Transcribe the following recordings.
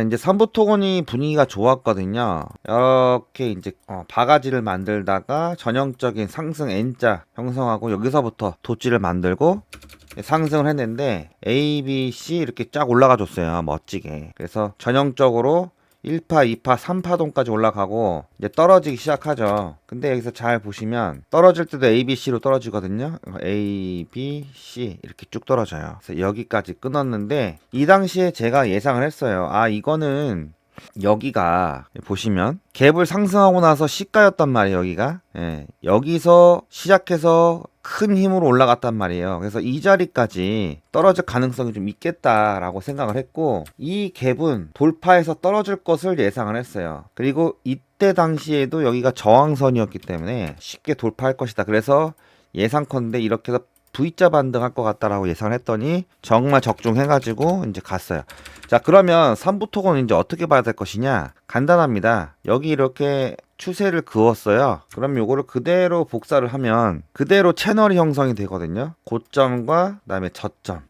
이제 삼부토건이 분위기가 좋았거든요. 이렇게 이제 바가지를 만들다가 전형적인 상승 N자 형성하고 여기서부터 도찌를 만들고 상승을 했는데 A, B, C 이렇게 쫙 올라가 줬어요. 멋지게. 그래서 전형적으로 1파, 2파, 3파동까지 올라가고 이제 떨어지기 시작하죠. 근데 여기서 잘 보시면 떨어질 때도 A, B, C로 떨어지거든요. A, B, C 이렇게 쭉 떨어져요. 그래서 여기까지 끊었는데 이 당시에 제가 예상을 했어요. 이거는 여기가 보시면 갭을 상승하고 나서 시가였단 말이에요. 여기가 여기서 시작해서 큰 힘으로 올라갔단 말이에요. 그래서 이 자리까지 떨어질 가능성이 좀 있겠다라고 생각을 했고 이 갭은 돌파해서 떨어질 것을 예상을 했어요. 그리고 이때 당시에도 여기가 저항선이었기 때문에 쉽게 돌파할 것이다. 그래서 예상컨대 이렇게 해서 V자 반등할 것 같다라고 예상을 했더니 정말 적중해가지고 이제 갔어요. 자, 그러면 3부토건 이제 어떻게 봐야 될 것이냐? 간단합니다. 여기 이렇게 추세를 그었어요. 그럼 요거를 그대로 복사를 하면 그대로 채널이 형성이 되거든요. 고점과 그다음에 저점.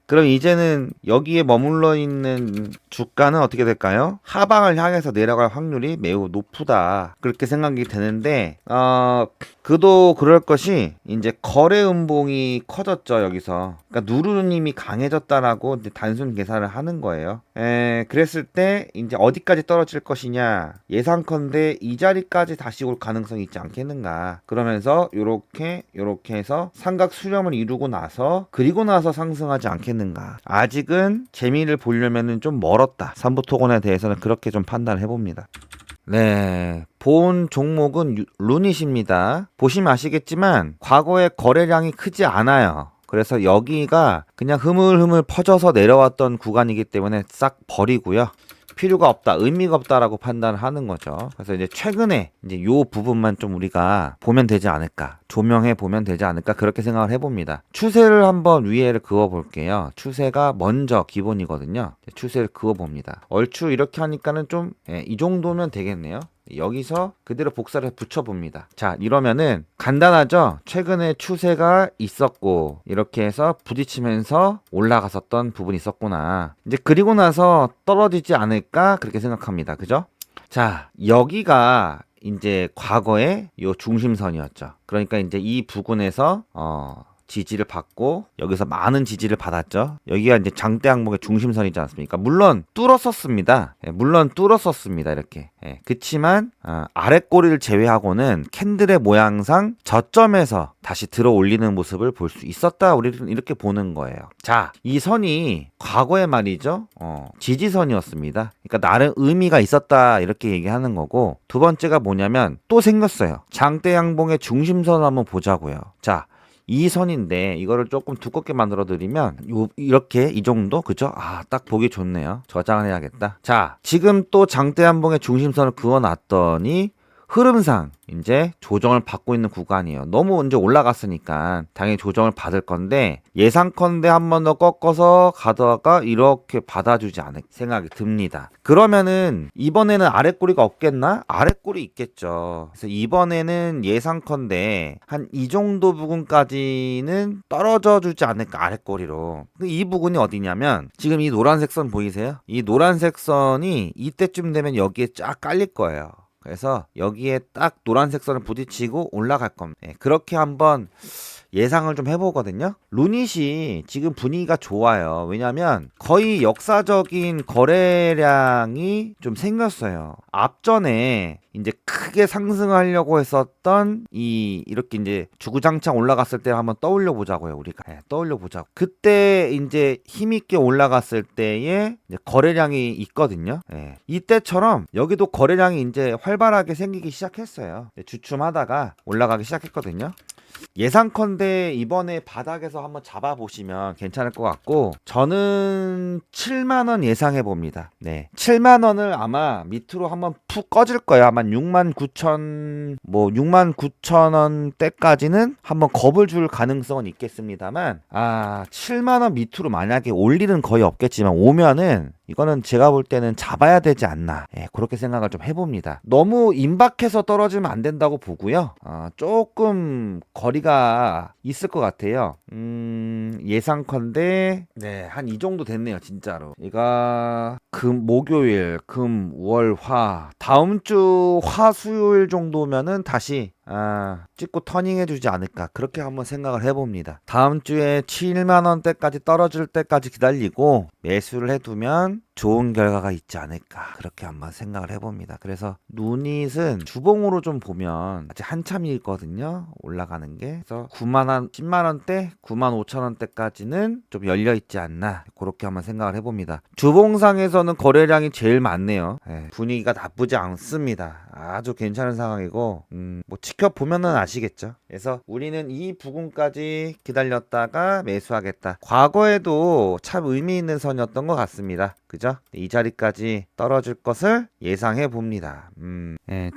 그럼 이제는 여기에 머물러 있는 주가는 어떻게 될까요? 하방을 향해서 내려갈 확률이 매우 높다. 그렇게 생각이 되는데, 그도 그럴 것이 이제 거래 음봉이 커졌죠, 여기서. 그러니까 누르는 힘이 강해졌다라고 이제 단순 계산을 하는 거예요. 그랬을 때 이제 어디까지 떨어질 것이냐 예상컨대 이 자리까지 다시 올 가능성이 있지 않겠는가. 그러면서 요렇게 해서 삼각 수렴을 이루고 나서 그리고 나서 상승하지 않겠는가. 아직은 재미를 보려면은 좀 멀었다. 삼부토건에 대해서는 그렇게 좀 판단을 해봅니다. 네, 본 종목은 루닛입니다. 보시면 아시겠지만 과거에 거래량이 크지 않아요. 그래서 여기가 그냥 흐물흐물 퍼져서 내려왔던 구간이기 때문에 싹 버리고요. 필요가 없다, 의미가 없다라고 판단을 하는 거죠. 그래서 이제 최근에 이제 요 부분만 좀 우리가 보면 되지 않을까, 조명해 보면 되지 않을까 그렇게 생각을 해봅니다. 추세를 한번 위에를 그어 볼게요. 추세가 먼저 기본이거든요. 추세를 그어 봅니다. 얼추 이렇게 하니까는 좀 이 정도면 되겠네요. 여기서 그대로 복사를 붙여봅니다. 자, 이러면은 간단하죠? 최근에 추세가 있었고 이렇게 해서 부딪히면서 올라갔었던 부분이 있었구나. 이제 그리고 나서 떨어지지 않을까 그렇게 생각합니다. 그죠? 자, 여기가 이제 과거의 요 중심선이었죠. 그러니까 이제 이 부근에서 지지를 받고 여기서 많은 지지를 받았죠. 여기가 이제 장대 항목의 중심선이지 않습니까? 물론 뚫었었습니다. 물론 뚫었었습니다. 이렇게. 그치만 아래 꼬리를 제외하고는 캔들의 모양상 저점에서 다시 들어 올리는 모습을 볼 수 있었다. 우리는 이렇게 보는 거예요. 자, 이 선이 과거의 말이죠. 지지선이었습니다. 그러니까 나름 의미가 있었다. 이렇게 얘기하는 거고, 두 번째가 뭐냐면 또 생겼어요. 장대 양봉의 중심선을 한번 보자고요. 자, 이 선인데 이거를 조금 두껍게 만들어 드리면 이렇게 이 정도, 그죠? 딱 보기 좋네요. 저장을 해야겠다. 자, 지금 또 장대 한봉의 중심선을 그어 놨더니 흐름상 이제 조정을 받고 있는 구간이에요. 너무 이제 올라갔으니까 당연히 조정을 받을 건데 예상컨대 한 번 더 꺾어서 가다가 이렇게 받아주지 않을 생각이 듭니다. 그러면은 이번에는 아랫꼬리가 없겠나? 아랫꼬리 있겠죠. 그래서 이번에는 예상컨대 한 이 정도 부분까지는 떨어져 주지 않을까, 아랫꼬리로. 이 부분이 어디냐면 지금 이 노란색 선 보이세요? 이 노란색 선이 이때쯤 되면 여기에 쫙 깔릴 거예요. 그래서 여기에 딱 노란색 선을 부딪히고 올라갈 겁니다. 그렇게 한번 예상을 좀 해보거든요. 루닛이 지금 분위기가 좋아요. 왜냐면 거의 역사적인 거래량이 좀 생겼어요. 앞전에 이제 크게 상승하려고 했었던 이렇게 이제 주구장창 올라갔을 때 한번 떠올려 보자고요. 우리가 떠올려 보자고. 그때 이제 힘있게 올라갔을 때에 이제 거래량이 있거든요. 이때처럼 여기도 거래량이 이제 활발하게 생기기 시작했어요. 주춤하다가 올라가기 시작했거든요. 예상컨대 이번에 바닥에서 한번 잡아보시면 괜찮을 것 같고, 저는 7만원 예상해 봅니다. 7만원을 아마 밑으로 한번 푹 꺼질 거예요. 아마 69,000원대까지는 한번 겁을 줄 가능성은 있겠습니다만, 7만원 밑으로 만약에 올 일은 거의 없겠지만 오면은 이거는 제가 볼 때는 잡아야 되지 않나, 그렇게 생각을 좀 해봅니다. 너무 임박해서 떨어지면 안 된다고 보고요. 조금 거리가 있을 것 같아요. 예상컨대 한 이 정도 됐네요, 진짜로. 이거 목요일, 월, 화, 다음 주 화, 수요일 정도면은 다시 찍고 터닝 해주지 않을까, 그렇게 한번 생각을 해봅니다. 다음 주에 7만원대까지 떨어질 때까지 기다리고 매수를 해두면 좋은 결과가 있지 않을까, 그렇게 한번 생각을 해봅니다. 그래서 누닛은 주봉으로 좀 보면 아직 한참이거든요, 올라가는 게. 그래서 9만원, 10만원대, 95,000원대까지는 좀 열려있지 않나, 그렇게 한번 생각을 해봅니다. 주봉상에서는 거래량이 제일 많네요. 분위기가 나쁘지 않습니다. 아주 괜찮은 상황이고, 뭐 지켜보면은 아시겠죠. 그래서 우리는 이 부근까지 기다렸다가 매수하겠다. 과거에도 참 의미 있는 선이었던 것 같습니다. 그죠? 이 자리까지 떨어질 것을 예상해 봅니다.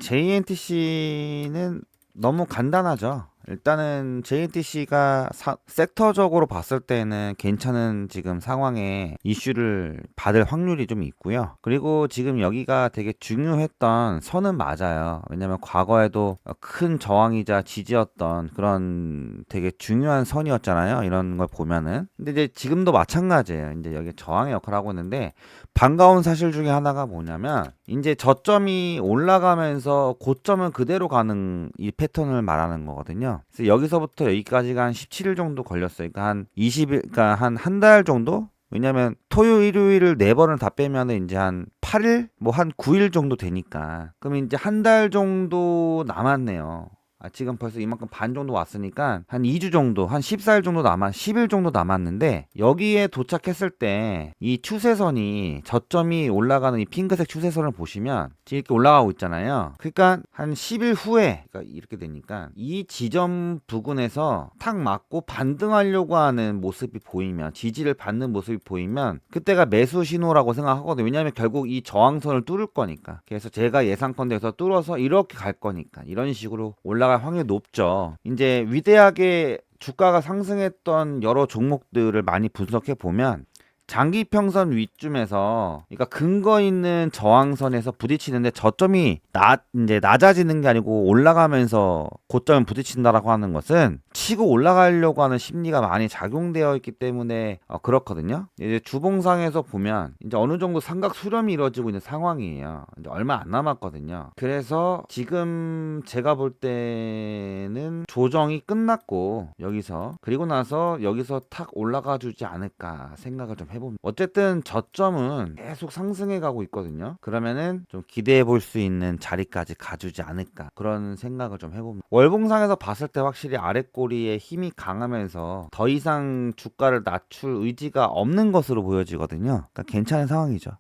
JNTC는 너무 간단하죠. 일단은 JNTC가 섹터적으로 봤을 때는 괜찮은 지금 상황에 이슈를 받을 확률이 좀 있고요. 그리고 지금 여기가 되게 중요했던 선은 맞아요. 왜냐면 과거에도 큰 저항이자 지지였던 그런 되게 중요한 선이었잖아요, 이런 걸 보면은. 근데 이제 지금도 마찬가지예요. 이제 여기 저항의 역할을 하고 있는데, 반가운 사실 중에 하나가 뭐냐면, 이제 저점이 올라가면서 고점은 그대로 가는 이 패턴을 말하는 거거든요. 그래서 여기서부터 여기까지가 한 17일 정도 걸렸어요. 그러니까 한 20일, 그러니까 한 달 정도? 왜냐면 토요일, 일요일을 4번을 다 빼면은 이제 한 8일? 뭐 한 9일 정도 되니까. 그럼 이제 한 달 정도 남았네요. 지금 벌써 이만큼 반 정도 왔으니까 한 2주 정도, 한 14일 정도 10일 정도 남았는데, 여기에 도착했을 때 이 추세선이, 저점이 올라가는 이 핑크색 추세선을 보시면 이렇게 올라가고 있잖아요. 그러니까 한 10일 후에, 그러니까 이렇게 되니까 이 지점 부근에서 탁 맞고 반등하려고 하는 모습이 보이면, 지지를 받는 모습이 보이면 그때가 매수 신호라고 생각하거든요. 왜냐하면 결국 이 저항선을 뚫을 거니까. 그래서 제가 예상컨대에서 뚫어서 이렇게 갈 거니까 이런 식으로 올라갈 확률이 높죠. 이제 위대하게 주가가 상승했던 여러 종목들을 많이 분석해 보면 장기 평선 위쯤에서, 그러니까 근거 있는 저항선에서 부딪히는데 저점이 이제 낮아지는 게 아니고 올라가면서 고점을 부딪힌다라고 하는 것은 치고 올라가려고 하는 심리가 많이 작용되어 있기 때문에 그렇거든요. 이제 주봉상에서 보면 이제 어느 정도 삼각 수렴이 이루어지고 있는 상황이에요. 이제 얼마 안 남았거든요. 그래서 지금 제가 볼 때는 조정이 끝났고, 그리고 나서 여기서 탁 올라가 주지 않을까 생각을 좀 해봅니다. 어쨌든 저점은 계속 상승해 가고 있거든요. 그러면은 좀 기대해 볼 수 있는 자리까지 가주지 않을까, 그런 생각을 좀 해봅니다. 월봉상에서 봤을 때 확실히 아랫꼬리에 힘이 강하면서 더 이상 주가를 낮출 의지가 없는 것으로 보여지거든요. 그러니까 괜찮은 상황이죠.